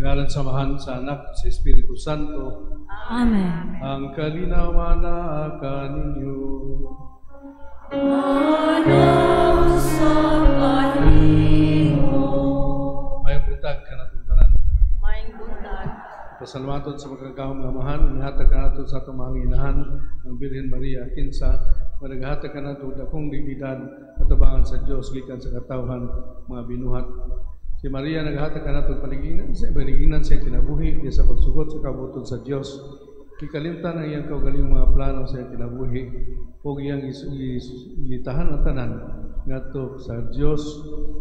Ngalan samahan sa Anak, sa Espiritu Santo. Amen. Ang kalinawanan ninyo. Manaw sa palimo. May butag ka na tuntanan. May buntag. Pasalamaton sa magkagahong amahan, ihatag ka nato sa itong mga inahan ng Birhen Maria Kinsa, managhatag ka nato dakong dignidad at tabangan sa Diyos, likan sa katawhan, mga binuhat. Si Maria naghatag ka nato paniginan sa kinabuhi, sa pagsugot sa kabuton sa Diyos. Ikalimtan ang iyang kaugaling mga plano sa iyang kinabuhi, o iyang ilitahan ang tanan, ngadto sa Diyos,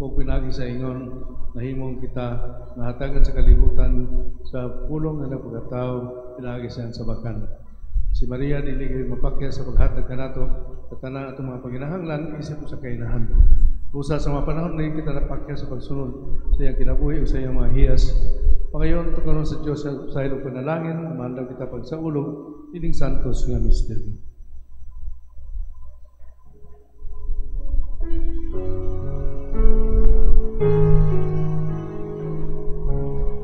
o pinagi sa ingon, nahimong kita nahatagan sa kalibutan sa pulong na nagpagkatao, pinagi sa bakan. Si Maria diligay mapakya sa paghatag kanato at tanan atong mga paginahanglan isip sa kainahan. Usa sa mga panahon na kita napakya sa pagsunod sa iyang kinabuhi o sa iyang mga hiyas. Pangayon tukaron sa Diyos sa ilong panalangin, maandaw kita pagsaulog, ining santos nga misteryo.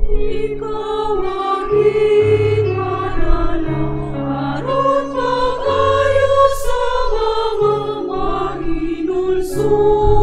Ikaw maging manalang, aron mag-ayos sa mga mahinulsulong.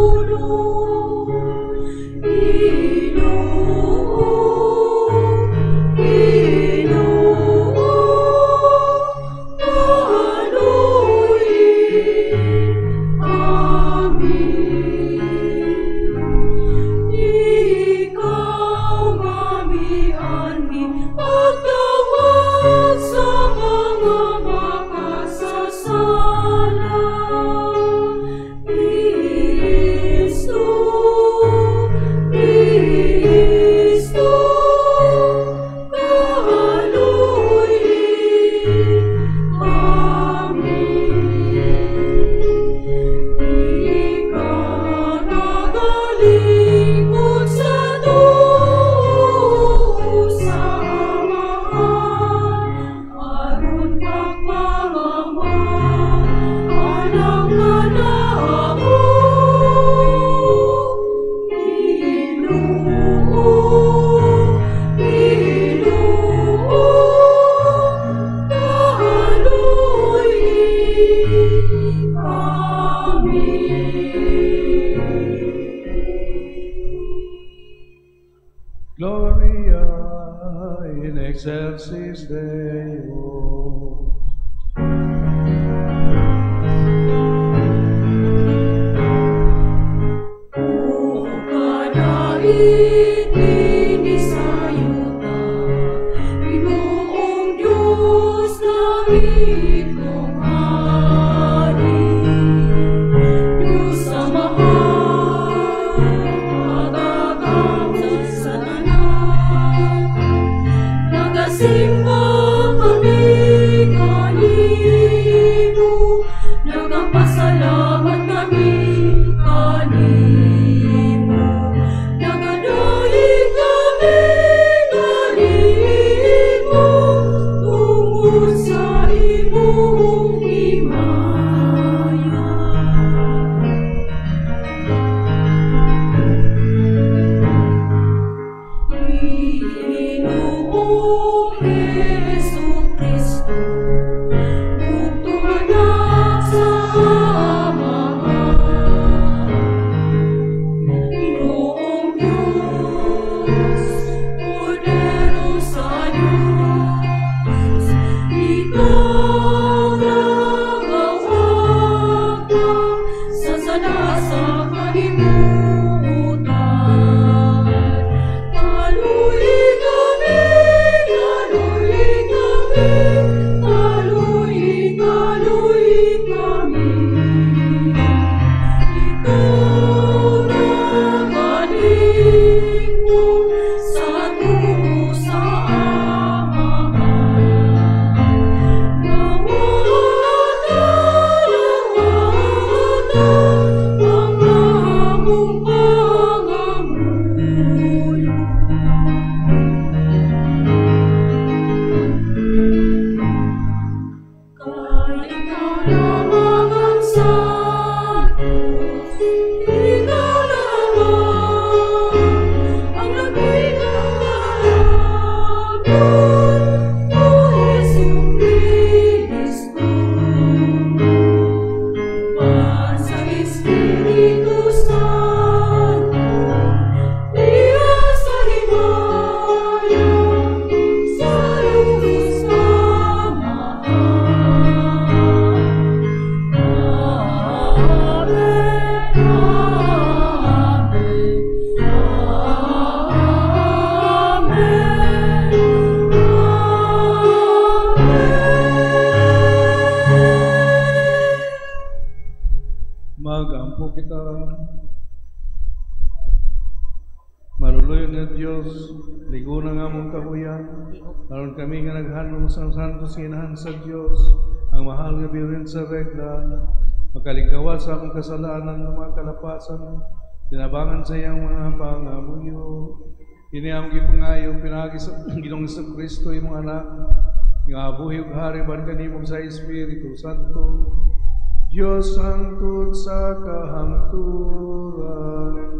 Gloria in excelsis Deo. O kadaig inisayuta, Pinoong Diyos na itong hari. Diyos Amahan, magagawin sa tanan, nagasimba kami kanino, nagapasalamat kami kanino, nagadaig kami kanino, tungod sa imong himaya. Ginoong Jesucristo, bugtong anak sa Amahan. Ginoong Diyos, Kordero sa Diyos, ikaw nagawag sa sala sa kalibutan. Kaluoy kita. Manuloy na Diyos, ligo na nga mong kabuyan, aron kami nga naghanong sa santos inahan sa Diyos, ang mahal nga Birhen sa Regla, makaligawat sa akong kasalanan ng mga kalapasan, tinabangan sa iyang mga pangamuyo. Kini ang gipangayo, pinagi sa Ginoong Kristo, imong anak, nga abuhi ug hari ban kanimo sa Espiritu Santo, Diyos hangtod sa kahangturan.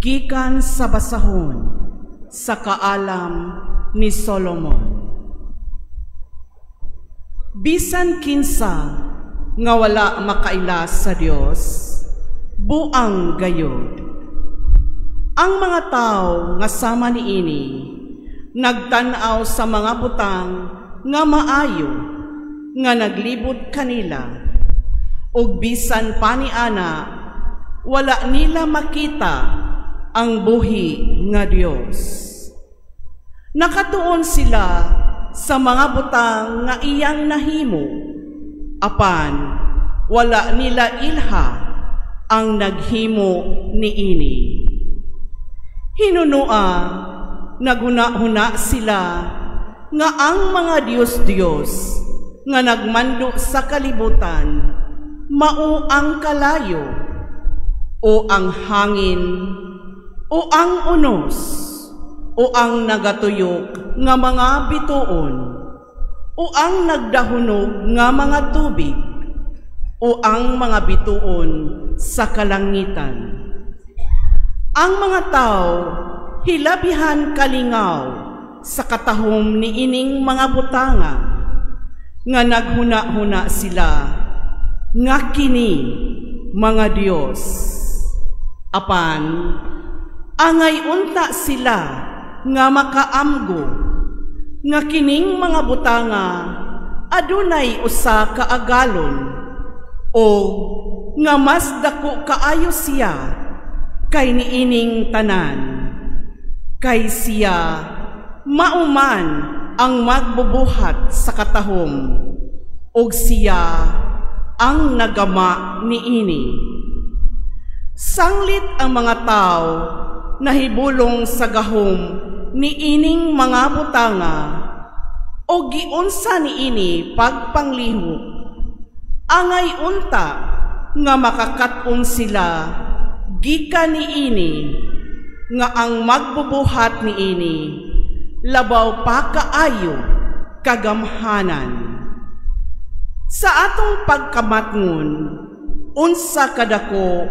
Gikan sa basahon sa kaalam ni Solomon. Bisan kinsa nga wala makailas sa Dios, buang gayod. Ang mga tao nga sama niini nagtan-aw sa mga butang nga maayo nga naglibot kanila, ug bisan paniana wala nila makita ang buhi nga Dios. Nakatuon sila sa mga butang nga iyang nahimo, apan wala nila ilha ang naghimo niini. Hinunua naghuna-huna sila nga ang mga Diyos-Diyos nga nagmando sa kalibutan mao ang kalayo o ang hangin o ang unos, o ang nagatuyok nga mga bituon, o ang nagdahunog nga mga tubig, o ang mga bituon sa kalangitan. Ang mga tao hilabihan kalingaw sa katahom ni ining mga butanga, nga naghuna-huna sila, nga kini mga Diyos. Apan, angay unta sila nga makaamgo, nga kining mga butanga adunay usa ka agalon, o nga mas dako kaayo siya kay niining tanan, kay siya mauman ang magbubuhat sa katahom, ug siya ang nagama niini. Sanglit ang mga tao nahibulong sa gahom ni ining mga butanga, o giunsa niini pagpanglihok. Angay unta nga makakaton sila gikan niini, nga ang magbubuhat niini labaw pa kaayo kagamhanan. Sa atong pagkamatngon, unsa kadako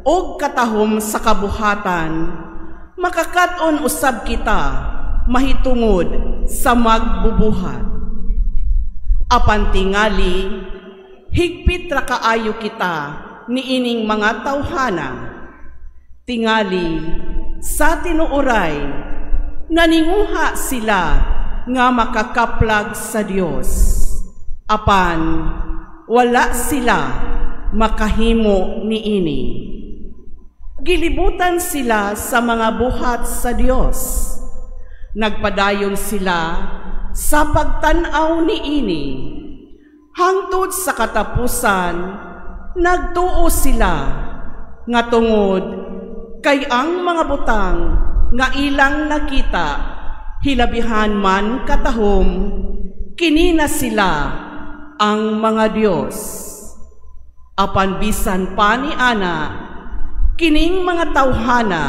og katahom sa kabuhatan, makakaton usab kita mahitungod sa magbubuhat. Apan tingali, higpit ra kaayo kita niining mga tawhana. Tingali, sa tinuoray, naninguha sila nga makakaplag sa Dios. Apan, wala sila makahimo niini. Gilibutan sila sa mga buhat sa Dios. Nagpadayon sila sa pagtanaw niini. Hangtod sa katapusan, nagtuo sila nga tungod kay ang mga butang nga ilang nakita, hilabihan man katahom, kini na sila ang mga Dios. Apan bisan pa ni ana, kining mga tawhana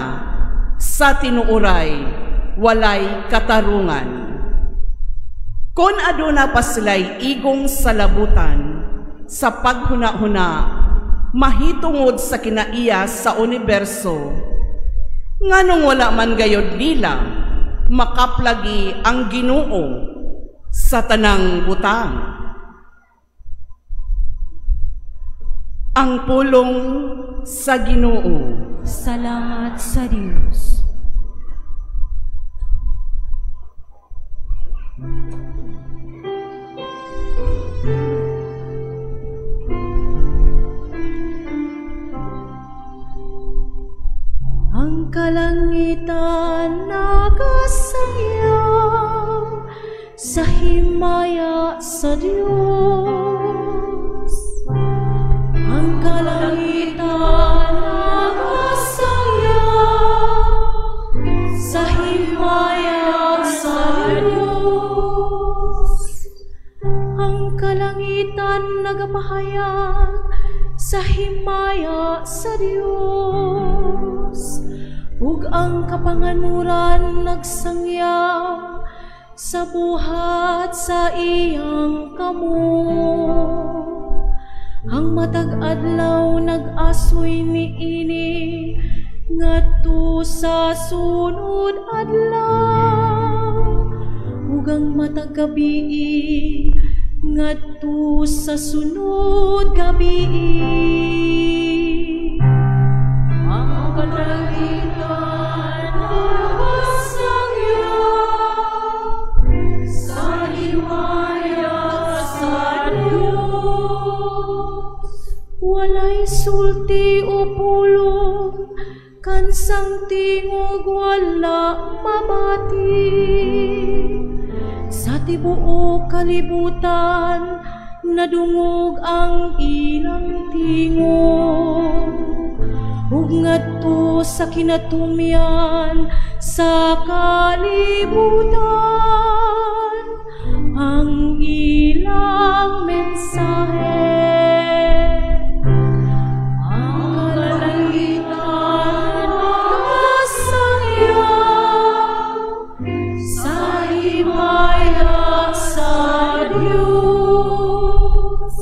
sa tinuoray walay katarungan. Kung aduna pa sila'y igong sa labutan, sa paghuna-huna, mahitungod sa kinaiya sa universo, nganong wala man gayod nila makaplagi ang Ginoo sa tanang butang. Ang pulong sa Ginoo. Salamat sa Diyos. sa himaya sa Diyos. Ang kalangitan nagasaya sa himaya sa Diyos. Ang kalangitan nagapahayag sa himaya sa Diyos. Ug ang kapanganuran nagsangyaw sa buhat sa iyang kamo. Ang matag adlaw nag-asoy niini ngadto sa sunod adlaw. Ug ang matag gabi ngadto sa sunod gabi. Ang kalangitan nagsangyaw sa himaya sa Diyos. Walay sulti o pulong, kansang tingog wala mabati. Sa tibuok kalibutan, nadungog ang ilang tingog. Ug ngadto sa kinatumyan sa kalibutan, ang ilang mensahe. Ang kalangitan nagsangyaw sa himaya sa Diyos.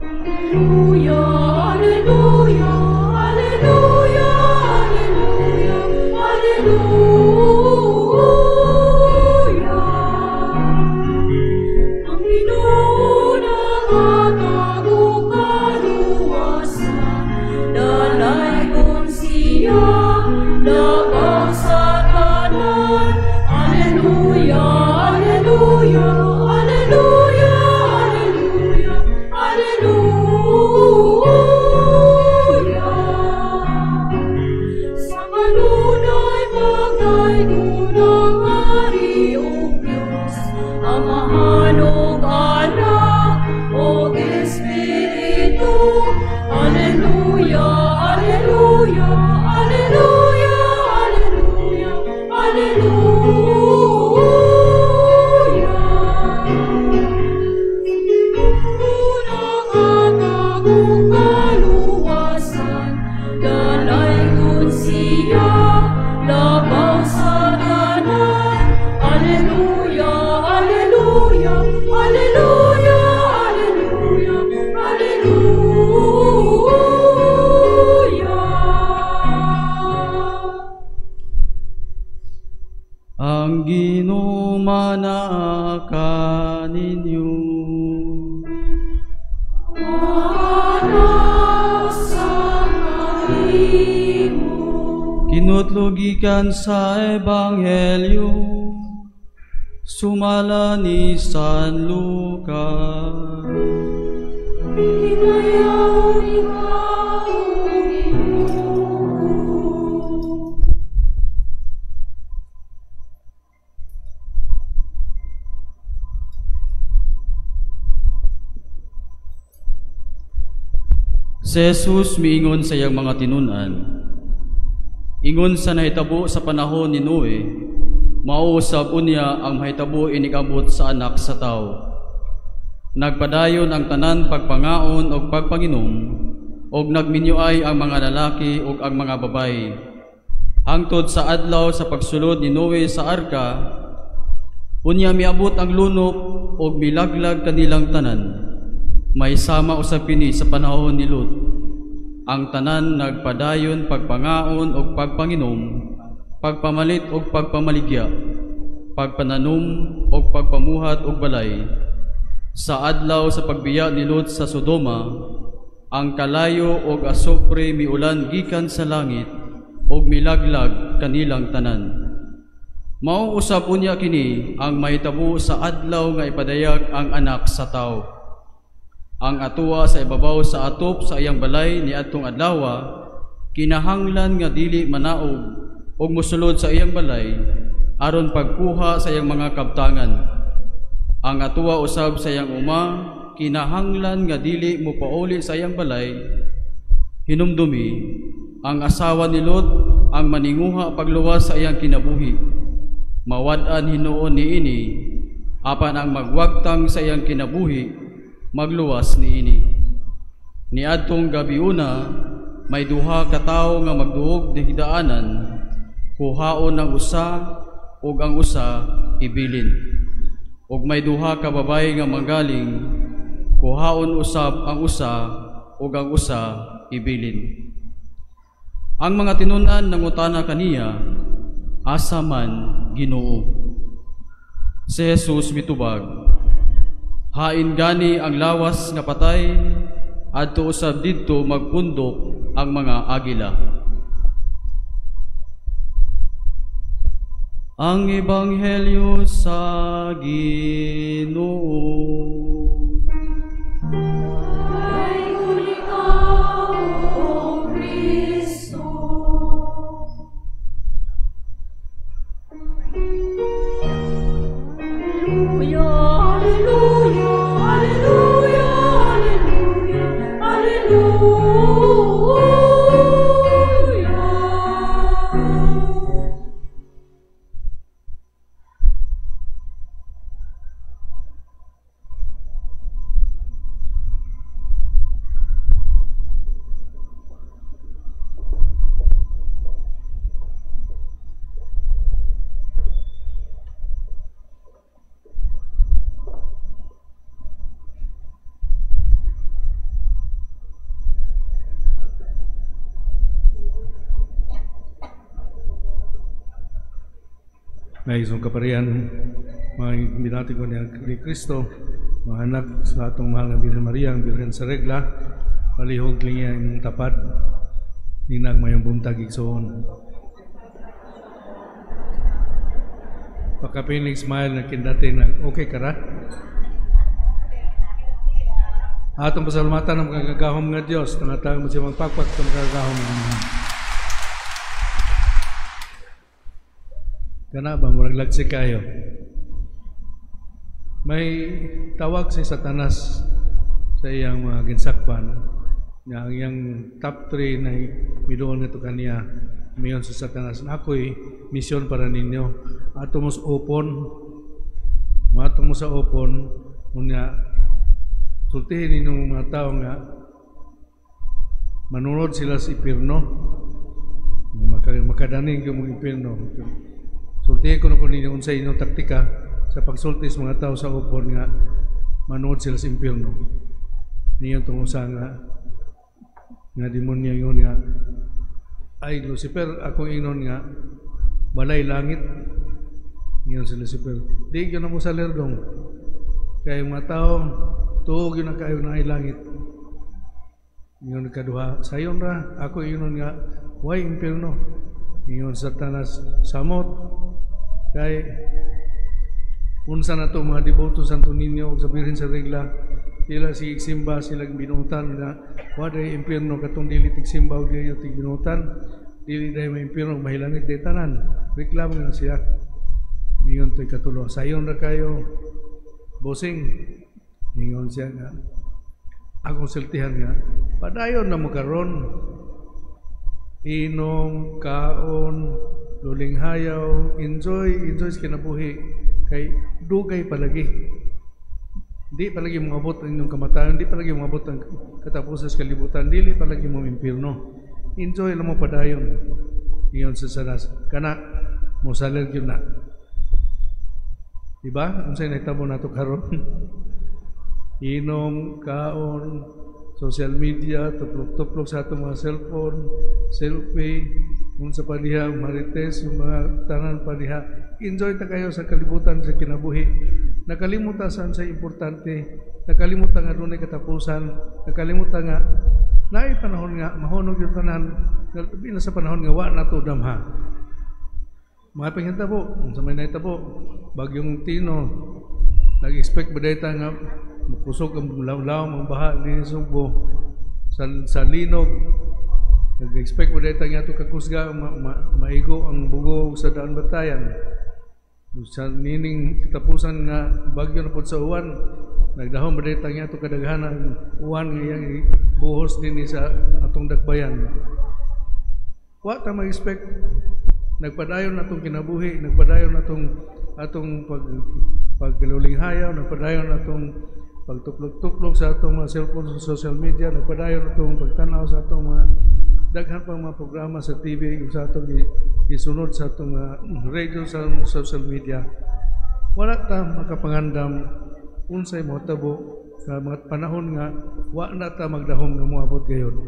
Alleluia, alleluia, alleluia, alleluia. Ang Ginoo naghatag kaluwasan, dalaygon siya labaw sa tanan. Alleluia, alleluia, alleluia, alleluia, alleluia. Sa malunay pagdaygon ng Hari o Diyos, Amahan o Anak o Espiritu. Alleluia, alleluia, alleluia, alleluia, alleluia. Unang atagong kaluwasan, dalaygon siya labaw sa tanan. Alleluia, alleluia, alleluia, alleluia, alleluia. Ang Ginoo manaka ninyo. Manaw sa kahimo. Kinutlugikan sa Ebanghelyo sumala ni San Lucas. Hinayaw ikaw, Ginoo. Si Jesus miingon sa iyang mga tinunan. Ingon sa nahitabo sa panahon ni Noe, mauusab unya ang mahitabo inigabot sa anak sa tao. Nagpadayon ang tanan pagpangaon o pagpanginom, og nagminyoay ang mga lalaki o ang mga babae. Hangtod sa adlaw sa pagsulod ni Noe sa arka, unya miabot ang lunok og milaglag kanilang tanan. May sama usab kini sa panahon ni Lot. Ang tanan nagpadayon pagpangaon og pagpanginom, pagpamalit og pagpamaligya, pagpananom og pagpamuhat og balay. Sa adlaw sa pagbiya ni Lot sa Sodoma, ang kalayo og asopre miulan gikan sa langit og milaglag kanilang tanan. Mao usab unya kini ang mahitabo sa adlaw nga ipadayag ang anak sa tao. Ang atuwa sa ibabaw sa atop sa iyang balay ni atong adlawa kinahanglan nga dili manaog og mosulod sa iyang balay aron pagkuha sa iyang mga kabtangan. Ang atuwa usab sa iyang uma kinahanglan nga dili mo pauli sa iyang balay. Hinumdumi ang asawa ni Lot ang maninguha pagluwas sa iyang kinabuhi. Mawad-an hinuon niini apan ang magwagtang sa iyang kinabuhi magluwas niini. Niadtong gabiuna may duha ka tawo nga magduog di higdaanan, kuhaon ang usa ug ang usa ibilin. Ug may duha ka babaye nga manggaling, kuhaon usab ang usa ug ang usa ibilin. Ang mga tinun-an nangutana kaniya, asa man Ginoo? Si Jesus mitubag, hain gani ang lawas nga patay, adto usab didto magpundok ang mga agila. Ang Ebanghelyo sa Ginoo. Dayon ikaw, O Kristo. Alleluia, alleluia, alleluia, alleluia, alleluia. May isang kaparian, mga binati ko ni Kristo, mga anak sa atong mahal na Birhen Maria, ang Birhen sa regla, palihog linya ang tapat, ninag mayong buntag igsoon. Pagkapiling smile na kindati na okay ka ra? Atong pasalamatan ng mga gagahom nga Diyos, tangatang mo siya magpagpag sa mga gagahom nga. Kana ba, murag lagsi kayo. May tawag si Satanas sa iyang mga ginsakpan. Ang iyang top 3 na midoon nga ito kaniya. Mayon sa Satanas, ako'y misyon para ninyo. Ato mo sa upon, mato mo sa upon, unya, sultihin ninyong mga tao nga, manunod sila sa impirno, makadaning yung mga impirno. Sultihin ko na po ninyo sa inyong taktika sa pagsulti sa mga tao sa upon nga manood sila sa impyerno. Niyon itong usa nga demonyo yun nga, ay Lucifer, akong inon nga balay langit. Niyon si Lucifer. Di yun na mo sa lerdong. Kaya yung mga tao, tuog yun na kayo na ay langit. Niyon kaduha. Sayon ra, ako inon nga, why impyerno? Niyon Satanas, samot. Kay unsa na to mga devoto Santo Niño ug sa Birhen sa regla, sila si simba sila binutan nga waday impierno katong dili tigsimba ug dili tigbinutan, dili day may impierno mahilangit day tanan. Reklamo na siya. Mingon toy katulo, sayon ra kayo bosing. Mingon siya nga akong siltihan nga padayon na mo karon, inom, kaon, luling hayaw, enjoy sa kinabuhi, kay dugay palagi. Di palagi mo abot ang inyong kamatayon, di palagi mo abot ang katapusan sa kalibutan, dili palagi mo impirno. Enjoy lang mo padayon. Iyon sa Satanas, kana mo salir yun na. Diba? Ang sa'yo naitabo na ito karon. Inom, kaon, social media, tuplok-tuplok sa itong mga cellphone, selfie, kung sa padiha, marites, yung mga tanan padiha. Enjoy ta kayo sa kalibutan sa kinabuhi. Nakalimutan saan sa importante, nakalimutan nga doon ay katapusan, nakalimutan nga, naay panahon nga, mahunog yung tanan, na sa panahon nga, wa na to damha. Mga panghinta po, sa may naita po, Bagyong Tino, nag-expect ba dahil nga, kusog ang law-law, ang baha, linisog po, sa linog, Nag-expect mo dito nga ito kakusga, maigo ang bugog sa daan batayan. Sa nining kitapusan nga bagyo na po sa uwan, nagdahon ba dito nga ito kadaghan ang uwan nga buhos din sa atong dakbayan. Wa ta mag-expect, nagpadayon na itong kinabuhi, nagpadayon na atong paggalulinghayaw, nagpadayon na itong pagtuklog-tuklog sa atong mga cellphone sa social media, nagpadayon na itong pagtanaw sa atong mga daghan pang mga programa sa TV, sa atong isunod sa atong radio sa social media. Wala ta makapangandam unsay mahitabo sa mga panahon nga wa na ta magdahom nga moabot gayon.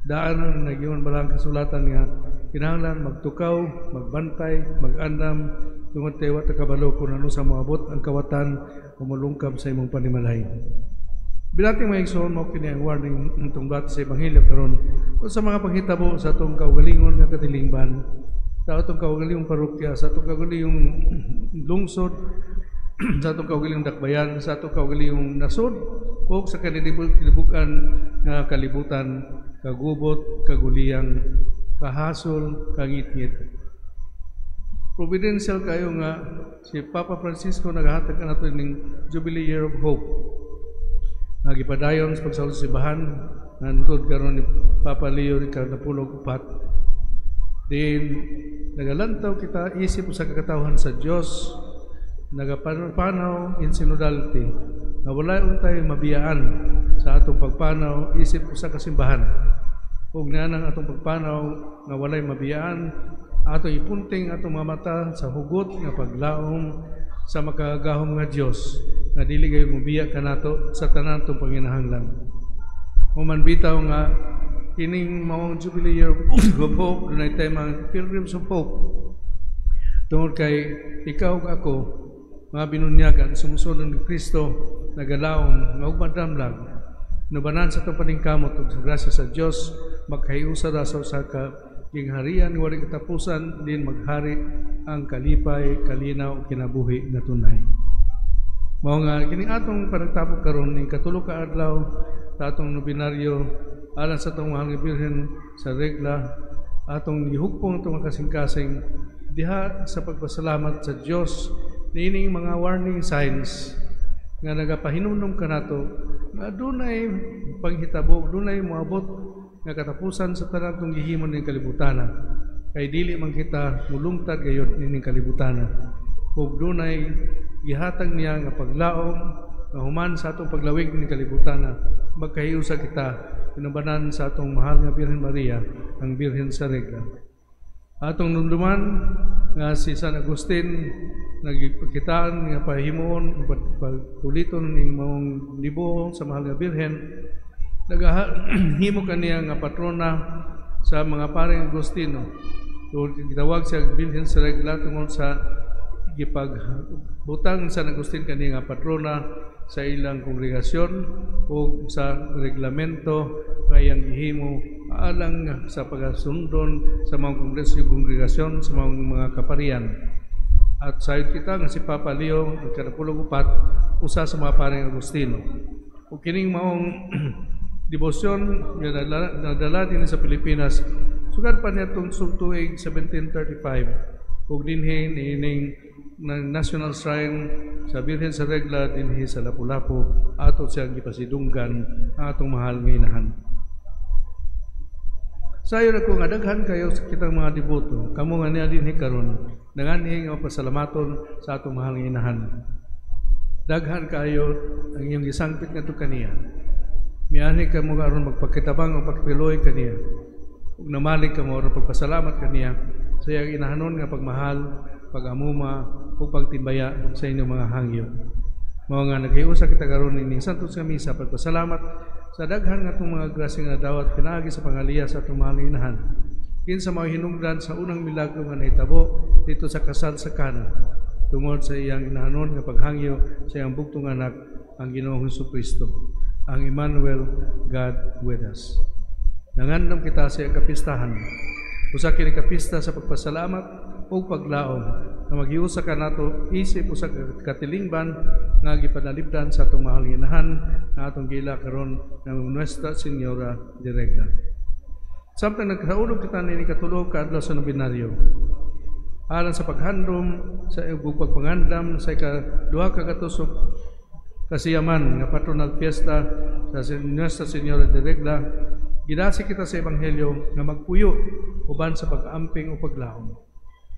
Daan na nagyon balang kasulatan nga kinahanglan magtukaw, magbantay, mag-andam tungod kay wa ta kabalo kung ano sa moabot ang kawatan o mulungkab sa imong panimalay. Binating mga igsoon mo kini ang warning itong bata sa Ebanghelyo karon o sa mga panghitabo sa atong kaugalingon nga katilingban, sa atong kaugalingong parokya, sa atong kaugalingong lungsod, sa atong kaugalingong dakbayan, sa atong kaugalingong nasod o sa kalibukan nga kalibutan, kagubot, kaguliyang, kahasol, kangit-ngit. Providential kayo nga si Papa Francisco naghahatag na ito ng Jubilee Year of Hope. Nagipadayon sa pagsaulo sa simbahan, nantod karon ni Papa Leo Ricardo Pulog Upat. Din nagalantaw kita isip sa kakatawhan sa Dios, nagapanaw in synodality, na wala untay mabiyaan sa atong pagpanaw isip sa kasimbahan. Ug nianang atong pagpanaw nga walay mabiyaan, atong ipunting atong mga mata sa hugot nga paglaom sa makagahom nga Dios nga dili gayud mobiya kanato sa tanan tong panginahanglan. Human bitaw nga kining maong Jubilee Year of Hope dunay temang Pilgrims of Hope. Tungod kay ikaw ug ako mga binunyagan sumusunod ni Kristo nagalaom nga ug madamlag nubanan sa itong paningkamot ug sa grasya sa Dios magkahiusa ra sa usa ka gingharian nga walay katapusan din maghari ang kalipay, kalinaw, kinabuhi na tunay. Mao nga kining atong panagtapok karon ning katulo ka adlaw sa atong nobinaryo alang sa atong mahal nga Birhen sa regla atong gihugpong itong kasing-kasing diha sa pagpasalamat sa Dios niining mga warning signs nga nagapahinumdum kanato nga dunay panghitabo, dunay moabot nga katapusan sa tanan tong gihimon ning kalibutana. Kay dili man kita mulungtad gayud ning kalibutana. Ug dunay gihatag niya nga paglaom nga human sa atong paglawig ning kalibutana, magkahiusa kita pinubanan sa atong mahal nga Birhen Maria, ang Birhen sa regla. Atong nunduman nga si San Agustin nagpakitaan nga pahimuon pagkuliton ning maong libo sa mahal nga Birhen, naghimo kaniya nga patrona sa mga paring Agustino. So gitawag siya Birhen sa regla tungod sa gipagbutang San Agustin kaniya nga patrona sa ilang kongregasyon o sa reglamento kayang gihimo alang sa pagasundon sa mga kongregasyon sa mga kaparian. At sayod kita nga si Papa Leo Ricardo Upat usa sa mga paring Agustino. O kining maong debosyon nga nadala din sa Pilipinas sugad pa niya itong tuig 1735 ug dinhi ining National Shrine sa Birhen sa Regla dinhi sa Lapu-Lapu ato siyang gipasidunggan ang atong mahal nga inahan. Sayon ako nga daghan kayo sa kitang mga deboto kamo nga niya dinhi karon nanganhi nga pasalamaton sa atong mahal nga inahan. Daghan kayo ang iyong gisangpit ngadto kaniya. Miani ka mo aron magpagkitabang o pagpiloy kaniya. Ug namalik ka mo aron pagpasalamat kaniya sa iyang inahanon nga pagmahal, pagamuma ug pagtimbaya sa inyong mga hangyo. Mao nga naghiusa kita karon ning Santos nga misa pagpasalamat sa daghan nga itong mga grasya nga dawat pinaagi sa pangaliya sa atong mahal nga inahan. Kinsa mao hinungdan sa unang milagro nga nahitabo dito sa kasal sa Cana tungod sa iyang inahanon nga paghangyo sa iyang bugtong anak ang Ginoong Hesukristo, ang Emmanuel, God with us. Nangandam kita sa iyang kapistahan. Usa kini kapista sa pagpasalamat o paglaom na maghiusa ka nato isip usa katilingban nga gipanalipdan sa atong mahal nga inahan na atong gila karon ng Nuestra Señora de Regla. Samtang nagkaulog kita nini katulog ka adlaw sa nobinaryo. Alang sa paghandom sa pagpangandam sa ikaduha ka katusok kasiyaman nga patronal fiesta sa Nuestra Señora de Regla, gidasi kita sa ebanghelyo nga magpuyo uban sa pag-amping o paglaom.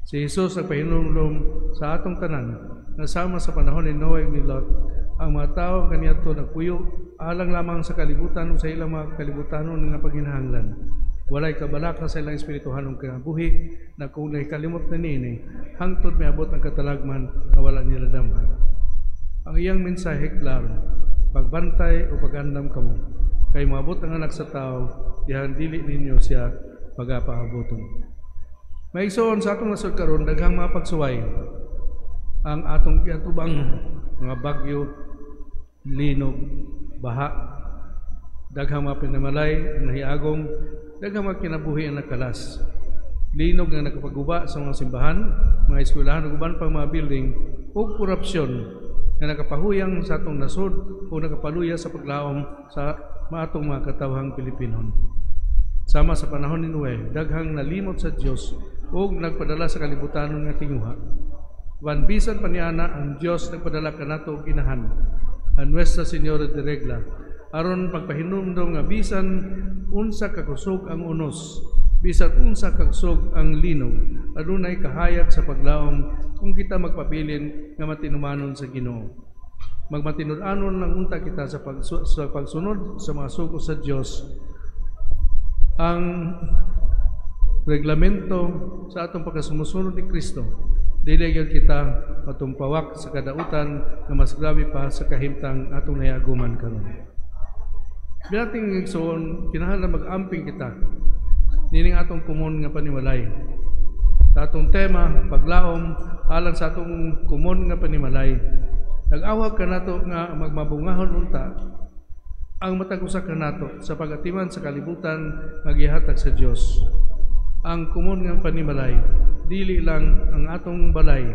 Si Jesus nagpahinumdum sa atong tanan nga sama sa panahon ni Noe ug ni Lot, ang mga tao kaniadto nagpuyo alang lamang sa kalibutan o sa ilang mga kalibutanon nga paghinahanglan. Walay kabalaka sa ilang espirituhanong kinabuhi na kung nakalimot na nini, hangtod may abot ang katalagman na wala nila damhan. Ang iyang mensahe klaro, pagbantay o pagandam kamo, kay maabot ang anak sa tao, dihan dili ninyo siya pagapaaboton. Maigsoon sa atong nasod karon daghang mga pagsuway ang atong kiatubang mga bagyo, linog, baha, daghang mga pinamalay, nahiagong, daghang mga kinabuhi ang nakalas. Linog na nakapaguba sa mga simbahan, mga eskwelahan, uban pang mga building, o korupsyon na nakapahuyang sa atong nasod o nakapaluya sa paglaom sa atong mga katawhang Pilipinon. Sama sa panahon ni Noe, daghang nalimot sa Dios o nagpadala sa kalibutanon nga tinguha. Wan bisan pa niana ang Dios nagpadala kanato og inahan, ang Nuestra Señora de Regla, aron pagpahinumdom nga bisan unsa kakusog ang unos, bisan unsa kakusog ang linog, adunay kahayag sa paglaom kung kita magpabilin nga matinumanon sa Ginoo. Magmatinud-anon lang unta kita sa pagsunod sa mga sugo sa Dios. Ang reglamento sa atong pagkasumusunod ni Kristo, dili gyud kita matumpawak sa kadautan na mas grabe pa sa kahimtang atong nahiaguman karon. Binating igsoon, kinahanglan mag-amping kita nining atong kumon nga panimalay. Sa atong tema, paglaom, alang sa atong kumon nga panimalay, nag-awag ka nato nga magmabungahon unta ang matag usa ka nato sa pagatiman sa kalibutan nga gihatag sa Dios. Ang kumon nga panimalay, dili lang ang atong balay,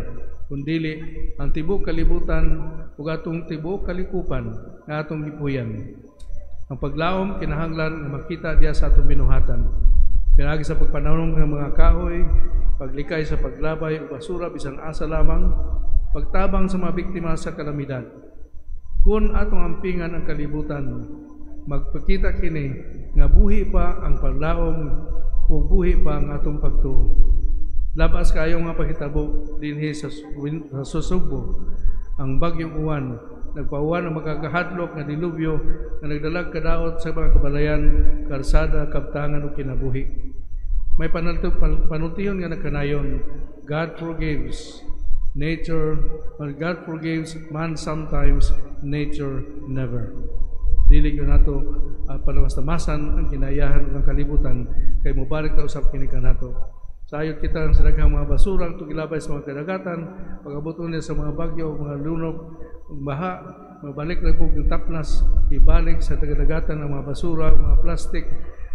kundili ang tibuok kalibutan ug atong tibuok kalikupan nga atong gipuyan. Ang paglaom kinahanglan nga makita diya sa atong binuhatan. Pinagi sa pagpanahon ng mga kahoy, paglikay sa paglabay o basura bisan asa lamang, pagtabang sa mga biktima sa kalamidad. Kung atong ampingan ang kalibutan, magpakita kini nga buhi pa ang paglaom o buhi pa ang atong pagtuo. Labas kayo nga pakitabo dinhi sa Susugbo, ang bagyong uwan, nagpauwan ang magkakahadlok nga dilubyo na nagdalag kadaot sa mga kabalayan, karsada, kabtangan o kinabuhi. May panultihon nga nagkanayon, God forgives nature, or God forgives man sometimes, nature never. Dili ko nato palawastamasan ang kinayahan ng kalibutan kay mubarak ta usab kini kanato. Sayod kita ang sadaghang mga basura ang tugilabay sa mga kadagatan, pag-abuton niya sa mga bagyo, mga lunog, baha, mabalik na po yung tapnas, ibalik sa kadagatan ng mga basura, mga plastic,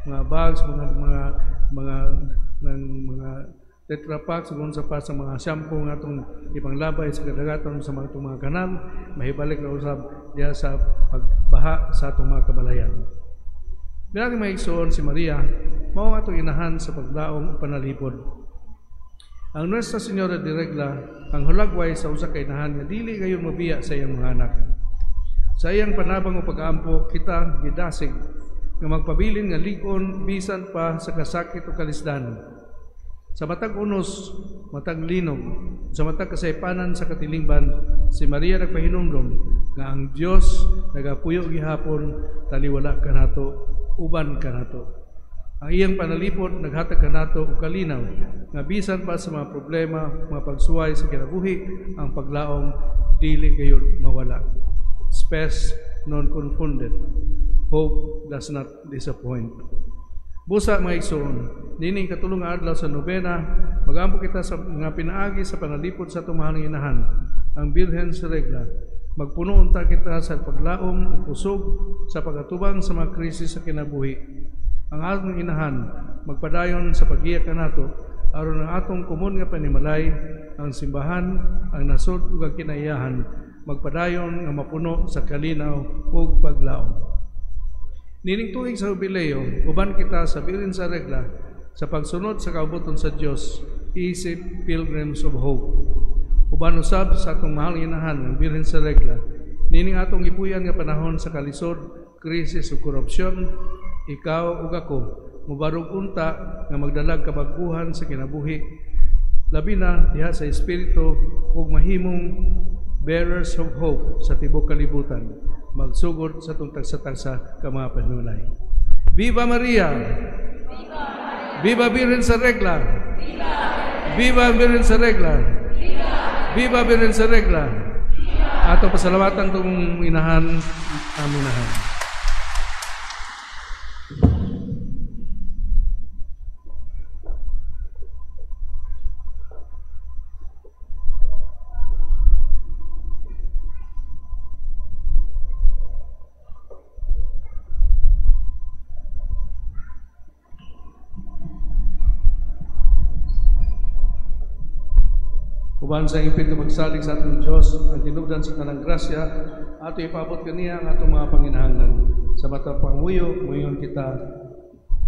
mga bags, mga tetra packs, sa pa sa mga shampoo nga itong ipanglabay sa kadagatan sa mga kanal, mahibalik na usab diya sa pagbaha sa itong mga kabalayan. Bilang maigsoon si Maria, mao nga itong inahan sa paglaom o panalipod. Ang Nuestra Señora de Regla, ang hulagway sa usa ka inahan nga dili gayon mabiya sa iyang mga anak. Sa iyang panabang o pag-aampo, kita gidasig nga magpabilin nga ligon bisan pa sa kasakit o kalisdan. Sa matag unos, matag linog, sa matag kasaypanan sa katilingban, si Maria nagpahinumdom nga ang Dios nagapuyo gihapon taliwala kanato, uban kanato. Ang iyang panalipod naghatag kanato og kalinaw nga bisan pa sa mga problema, mga pagsuway sa kinabuhi, ang paglaom dili gayon mawala. Spes non confounded. Hope does not disappoint. Busa mga igsoon, nining katulong nga adlaw sa nobena, mag-ampo kita sa mga pinaagi sa panalipod sa tumahang inahan, ang Birhen sa Regla. Magpuno unta kita sa paglaom o kusog sa pagatubang sa mga krisis sa kinabuhi. Ang atong inahan, magpadayon sa pag-iya kanato, aron ang atong kumon nga panimalay, ang simbahan, ang nasod ug ang kinaiyahan, magpadayon nga mapuno sa kalinaw ug paglaom. Nining tuig sa jubileo, uban kita sa bilin sa regla, sa pagsunod sa kaubuton sa Dios, isip Pilgrims of Hope. Uban usab sa atong mahal inahan ng bilin sa regla, nining atong ipuyan nga panahon sa kalisod, krisis ug korupsyon, ikaw ug ako mubarog unta nga magdalag kabaguhan sa kinabuhi, labi na diha sa espiritu ug mahimong bearers of hope sa tibok kalibutan, magsugod sa itong tagsa-tagsa ka mga panulay. Viva Maria! Viva Virgen sa Regla! Viva Virgen sa Regla! Viva Virgen sa Regla! Ato pasalamatan itong inahan, aminahan. Uban sa ipit magsalig sa atong Diyos, ang tinubdan sa tanang grasya, ato ipabot kaniya ang atong mga panginahanglan. Sa matang panguyo, ngayon kita,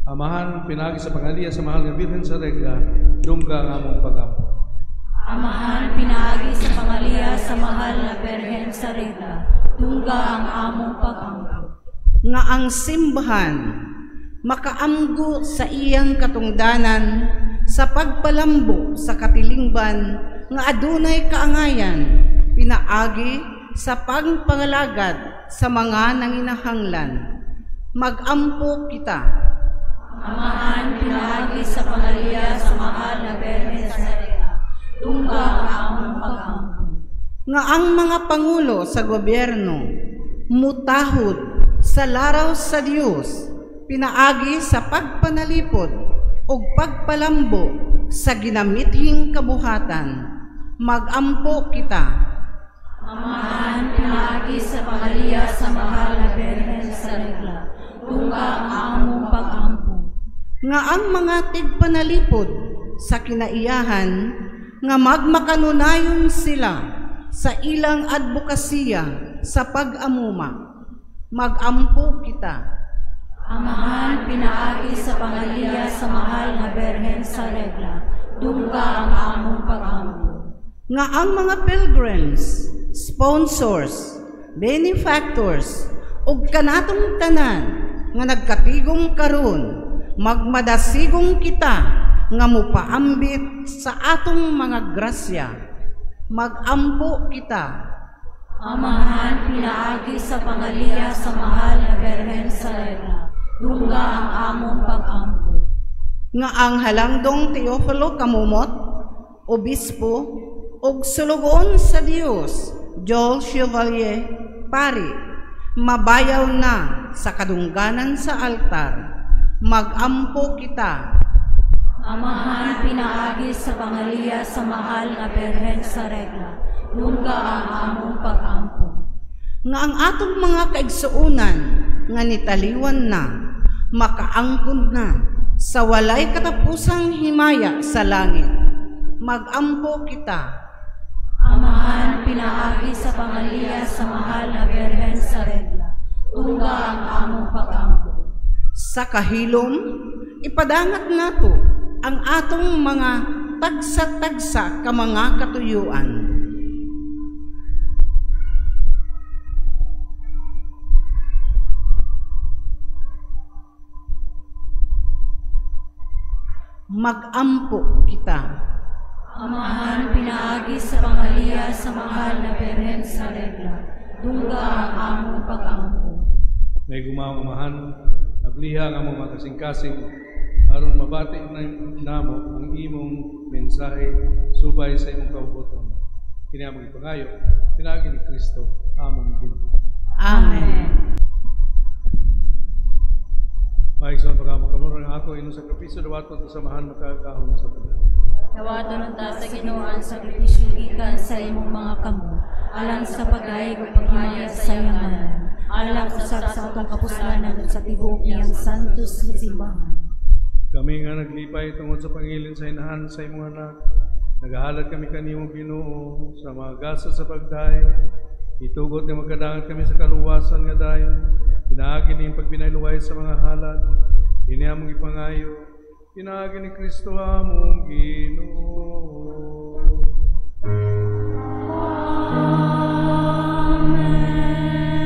Amahan, pinagi sa pangaliya sa mahal nga Birhen sa Regla, dungga ang among pag-ampo. Amahan, pinagi sa pangaliya sa mahal nga Birhen sa Regla, dungga ang among pag-ampo. Nga ang simbahan, makaamgo sa iyang katungdanan, sa pagpalambo sa katilingban, nga adunay kaangayan, pinaagi sa pagpangalagad sa mga nanginahanglan. Mag-ampo kita. Amahan, pinagi sa pangaliya sa mahal na Birhen sa Regla, dungga ang among pag-ampo. Nga ang mga pangulo sa gobyerno, mutahod sa laraw sa Dios, pinaagi sa pagpanalipod o pagpalambo sa ginamithing kabuhatan. Mag-ampo kita. Amahan, pinagi sa pangaliya sa mahal na Birhen sa Regla, dungga ang among pag-ampo. Nga ang mga tigpanalipod sa kinaiyahan, nga magmakanunayon sila sa ilang advokasya sa pag-amuma. Mag-ampo kita. Amahan, pinaagi sa pangaliya sa mahal na Birhen sa Regla, dungga ang among pag-ampo. Nga ang mga pilgrims, sponsors, benefactors, ug kanatong tanan nga nagkatigom karon, magmadasigong kita nga mupaambit sa atong mga grasya. Mag-ampo kita. Amahan, pinaagi sa pangaliya sa mahal na Birhen sa Regla, dungga ang among pag-ampo. Nga ang halangdong Teofilo Kamumot, obispo, ug sulugon sa Dios, Joel Chevalier, pari, mabayaw na sa kadungganan sa altar. Mag-ampo kita. Amahan, pinaagi sa pangaliya sa mahal na Birhen sa Regla, dungga ang among pag-ampo. Nga ang atong mga kaigsuunan nga nitaliwan na, makaangkod na sa walay katapusang himaya sa langit. Mag-ampo kita. Amahan, pinaagi sa pangaliya sa mahal na Birhen sa Regla, dungga ang among pag-ampo. Sa kahilom, ipadangat nato ang atong mga tagsa-tagsa ka mga katuyuan. Mag-ampo kita. Amahan, pinaagi sa pangaliya sa mahal na Birhen sa Regla, dungga ang among pag-ampo. May gumawang amahan, nabliha ang among makasing-kasing, aron mabati na namo ang imong mensahe subay sa imong kaubuton. Kini among ipangayo, pinagi ni Kristo, among Ginoo. Amen. Maigsoon pagamo kamurang ako inyong sakripisyo dawaton sa samahan makagahon sa pagdalo. Dawaton ta sa Ginoo ang sakripisyo gikan sa imong mga kamot, alang sa pagayig ug paghimaya sa iyang ngalan, alang usab sa atong kapuslanan ug sa tibuok niyang santos nga simbahan. Kami nga naglipay tungod sa pangilin sa inahan sa imong anak, nagahalad kami kanimong Ginoo sa mga gastos sa pagdayo, itugot nga magkadangat kami sa kaluwasan nga dayon, Pinaagi ni pagpinailuway sa mga halad, iniamong ipangayo, pinaagi ni Kristo among Ginoo.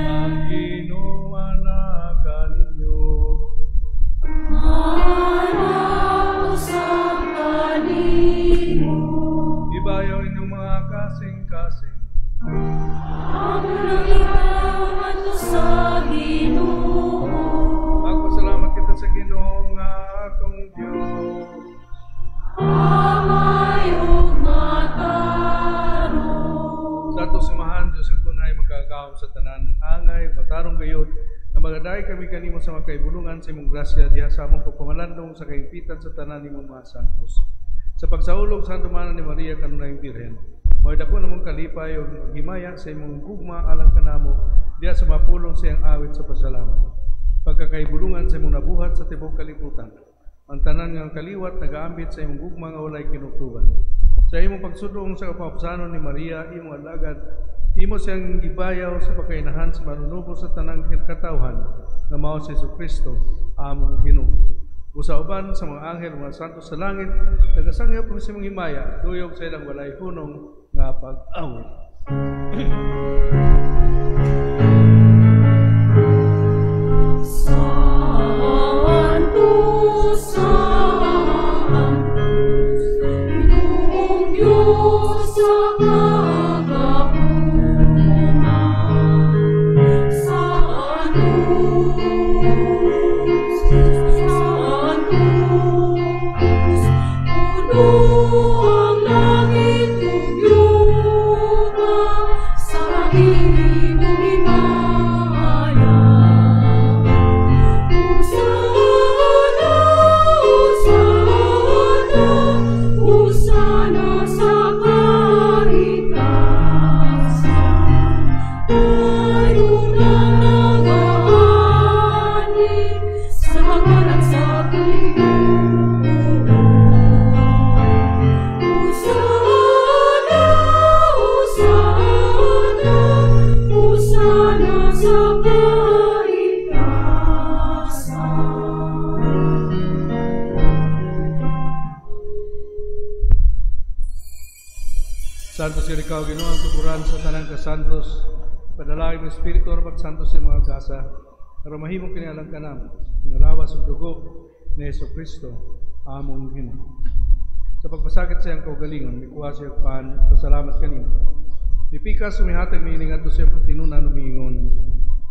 Ang Ginoo anak kaninyo. Ibayaw inyong mga kasing-kasing. Magpasalamat kita sa Ginoo nga atong Diyos. Sa atong samahan, Diyos, ang tunay magkagaom sa tanan, angay, matarong gayod, na magaday kami kanimo sa mga kaibulungan sa imong grasya, diha sa among pagpamalandong sa kaimpitan sa tanan imong mga santos. Sa pagsaulog sa Handumanan ni Maria kanunayng Birhen, mao dako namong kalipay ug himaya sa imong gugma alang kanamo diha sa mapulong sa iyang awit sa pasalamat. Pagkakaibulungan sa imong nabuhat sa tibuok kalibutan, ang tanan nga kaliwat nagaambit sa imong gugma nga walay kinutuban. Sa imong pagsudong sa kapaupsanon ni Maria, imong alagad, imo siyang gibayaw sa pagkainahan sa manunubo sa tanang katawhan nga mao si Jesucristo, among Ginoo. Usa uban sa mga anghel, mga santos sa langit, nagasangyap kami sa imong himaya, duyog sa ilang walay hunong nga pag-awit. Santos si Ikaw, Ginoo, ang tukuran sa tanang kasantos, padalangin ng Espiritu o pagsantos sa mga gasa, para mahimong kinialang kanam, nalawas ang dugo ni Jesucristo, among Ginoo. Sa pagpasakit sa iyang kaugalingon, may kuha siya paan, pasalamat kanino. Dipikas sumihatag ni iningat siya patinunan umingon,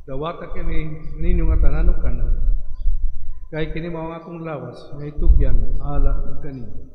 dawata kini ninyo nga tananong kanan, kahit kini mao akong lawas, may tugyan, ala kanino.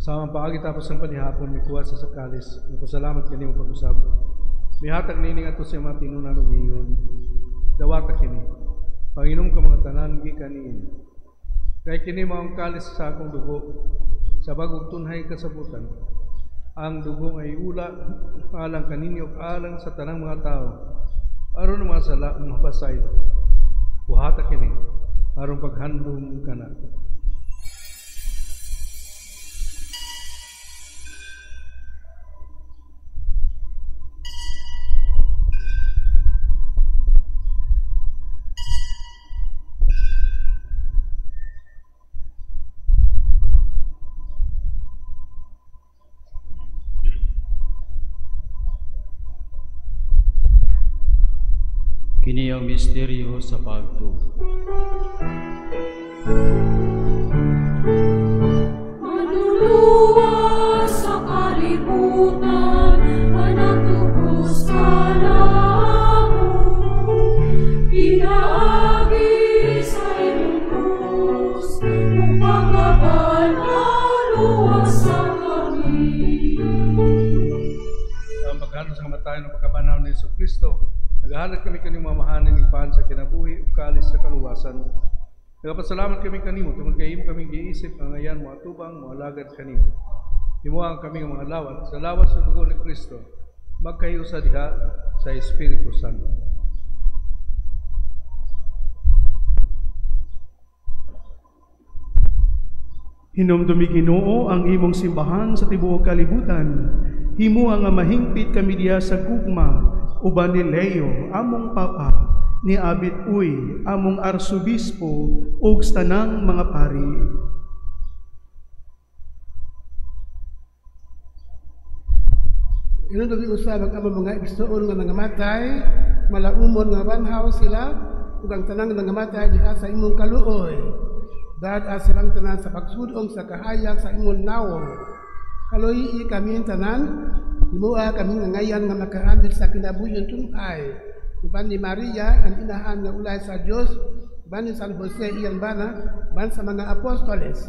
Kasamang paagi tapos ng panihapon, may kuha sa sakalis, napasalamat kini mo pag-usap. May hatag nining ato siya mga tinunan umiyon, dawata kini, Panginom ka mga tanan, gikaniin. Kaya kini maong kalis sa akong dugo, sa bagong tunhay kasabutan. Ang dugo ay ula, alang kaninyo, alang sa tanang mga tao, aron mga sala, mapasay. Buhata kini, aron paghandom ka na. Kini ang misteryo sa pagtuo. Manluluwas sa kalibutan, manatubos ka lamang. Pinaagi sa iyong krus, upang kabanhaluwas sa kami. Ang paghalos sa kamatayan ng pagkabanaw ni Jesucristo, naghahanap kami kanyang mamahanin ng paan sa kinabuhi o kalis sa kaluwasan. Nagapasalamat kami kanimo, tungkol kay imo kaming giisip, ang ayan, mga tubang, mga alagad kanimo. Imo ang kaming mga lawat, sa lawat sa dugo ni Kristo, magkahiusa diha sa Espiritu Santo. Hinumdumi Ginoo ang imong simbahan sa tibuok kalibutan. Himo nga mahingpit kami diya sa gugma, uban ni Leo, among papa, ni Abit Uy, among arsobispo, ug tanang mga pari. Inundog usab ang among mga igsoon nga nangamatay, malaumon nga banhaw sila, ug ang tanang nangamatay diha sa imong kaluoy. Dad silang tanan sa pagsudong sa kahayag sa imong nawong. Kaloy kami tanan, himua kami ngayon nga makaambil sa kinabuyon tunay. Uban ni Maria, ang inahan nga ulay sa Dios, uban ni San Jose iyang bana, uban sa mga apostoles.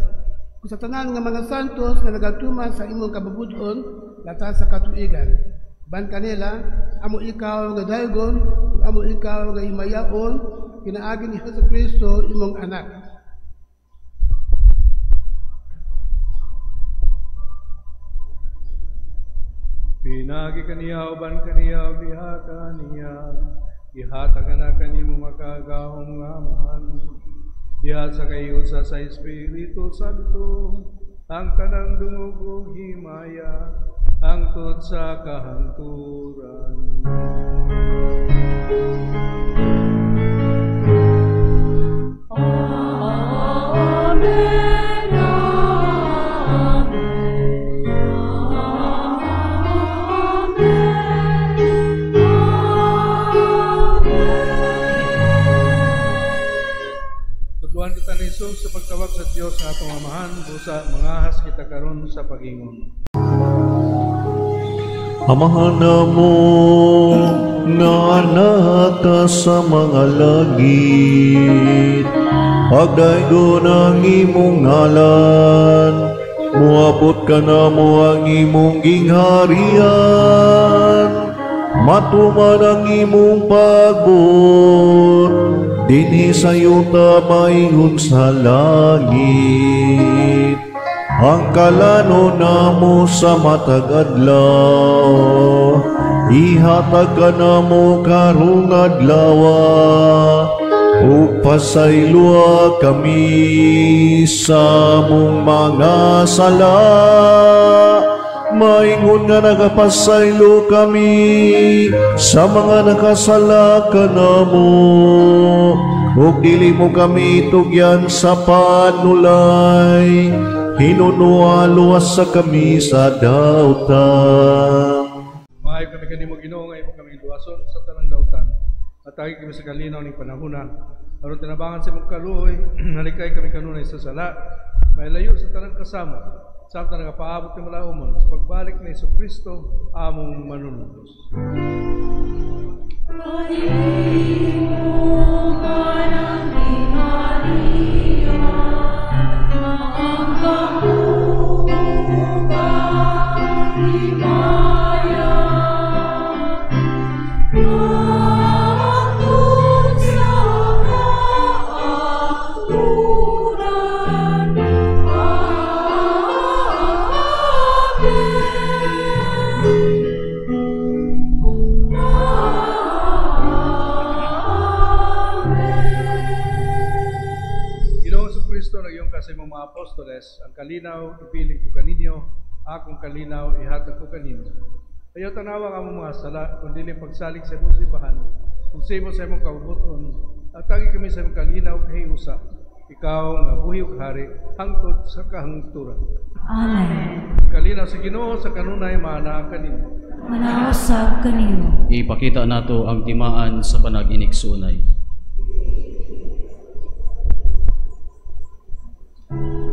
Kung sa tanan nga mga santos nga nagatuman sa imong kabubudon, lata sa katuigan. Uban kanila, amo ikaw nga daygon, amo ikaw nga himayaon, pinaagi ni Jesucristo imong anak. Pinagi kaniya, uban kaniya, biha kaniya, ihata ka na kanimo makagahom nga mahal. Diha sa kayusa sa Espiritu Santo, ang tanang dungog himaya, hangtod sa kahangturan. Amen. Kita ni Jesus sa pagtawag sa Dios sa atong amahan, busa mangahas kita karon sa pagingon. Amahan namo nga anak ka sa mga langit, pagdaygon ang imong ngalan, muabot ka namo ang imong gingharian, matuman ang imong pagbuot, dinhi sa yuta maingon sa langit. Ang kalano namo sa matag adlaw, ihatag ka namo karong adlawa, ug pasaylua kami sa mong mga sala. Maingon nga nagapasaylo kami sa mga nakasala kanamo, ug dili mo kami tugyan sa panulay, hinunualuwas sa kami sa dautan. Maayo kami kanimo Ginoo nga imo kami luwason sa tanang dautan. Atagi kami sa kalinaw ning panahona, aron tinabangan sa imong kaluoy, nalikay kami kanunay sa sala, may layo sa tanang kasama. Samtang nagapaabot ng malaumon sa pagbalik ni Jesucristo, among manunulos. Sa imong mga apostoles, ang kalinaw ipiling ko kaninyo, akong kalinaw ihatag ko kaninyo. Ayaw tanawa ka mga sala, kundi lang pagsalig sa imong simbahan, kung sa imong kabubuton, at tagi kami sa imong kalinaw kahiusa, ikaw nga buhi ug hari, hangtod sa kahangturan. Amen. Kalinaw sa Ginoo sa kanunay maanaa kaninyo. Manausab kaninyo. Ipakita nato ang timaan sa panag-iniksunay. Hallelujah.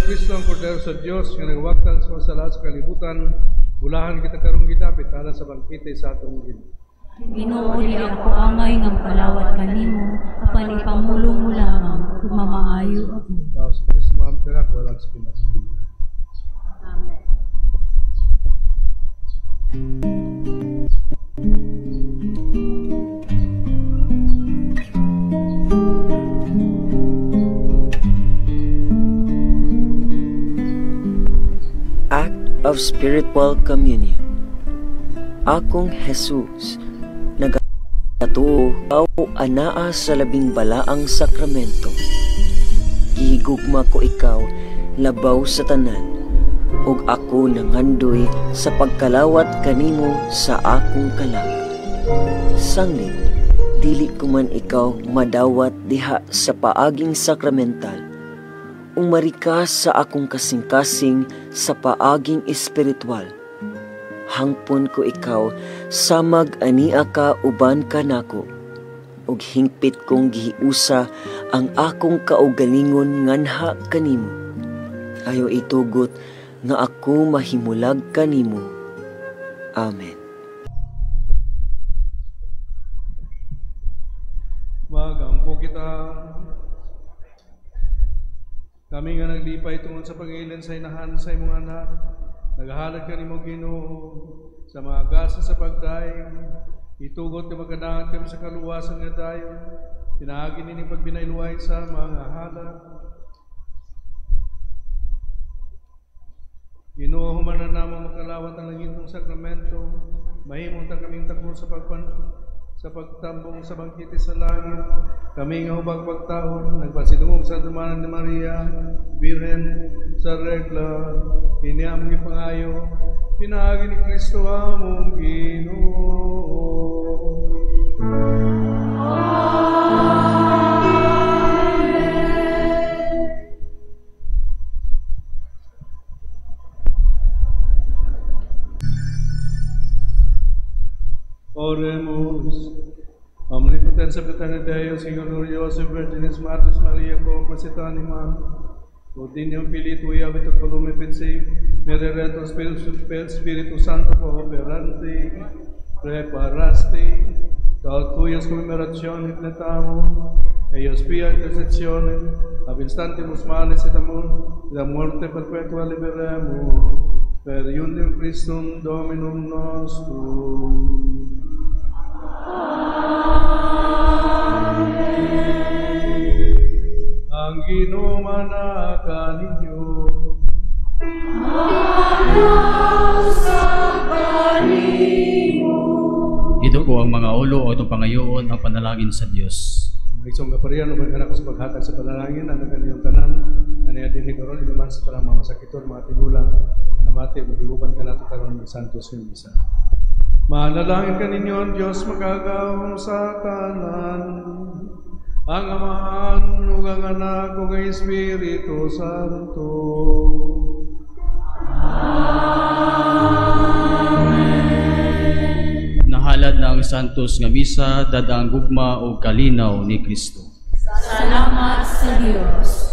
Kristo ang Kordero sa Diyos nga nagwaktang sa masala sa kalibutan, bulahan kita karong gidapit ana sa bangkite sa atong Ginoo. Ginoo, di ako angay ng palawat kanimo, apan ipamulong mo lamang kung mamaayo ako. Tao sa Kristo maam ka ko lang sa pinagsabi. Amen. Of spiritual communion. Akong Jesus, nagatuo anaa sa labing balaang sakramento. Gihigugma ko ikaw labaw sa tanan, ug ako nangandoy sa pagkalawat kanimo sa akong kalag. Sanglit, dili ko man ikaw madawat diha sa paaging sakramental, umarika sa akong kasing-kasing sa paaging espiritual. Hangpon ko ikaw, samag ania ka uban ka nako, ug hingpit kong gihiusa ang akong kaugalingon nganha kanimo. Ayo itugot nga ako mahimulag kanimo. Amen. Magampo kita. Kami nga naglipay tungod sa pag-ilan sa inahan sa imong anak, naghahalag ka nimo Ginoo sa mga gasa sa pagdaing, itugot na magkadahan kami sa kaluwasan nga dayon, pinaagi nini pagbinayluway sa mga halag. Ginoo, humanan namang makalawat ang langitong sakramento, mahimong ta kaming takbo sa pagtambong sa bangkite sa langit. Kami nga hubag pagtaon, nagpasidungog sa dumanan ni Maria, Birhen sa regla, iniamong ipangayo, pinaagi ni Kristo among Ginoo. Oremos. Omnipotens Paternus Deus, Señor glorioso, Virginis Matrix Maria, composita anima, Odinium Filii Tui, habito colume pensi, merereto Spiritu Santo, operante, preparaste, tal cuyas commemoraciones letamo, ellos pia intercessione, ab instantimus males et amor, da muerte perpetua liberemo, per iundem Christum Dominum nostrum. Ang Ginoo manaka ninyo. Ito ko ang mga ulo o itong pangayoon ang panalangin sa Diyos. May isang kaparian, umaga ko sa paghatag sa panalangin, ang nagkanyang tanan, na niyatin ni Karon, inuman sa talang mga sakiton, mga tigulang, na nabati, mag-iuban ka nato karon ng Santos yung isa. Manalangin ka ninyo, Diyos magagaw sa tanan, ang Amahan, ug ang Anak, ug ang Espiritu Santo. Amen. Nahalad na ang Santos nga misa, dadang gugma o kalinaw ni Kristo. Salamat sa Diyos.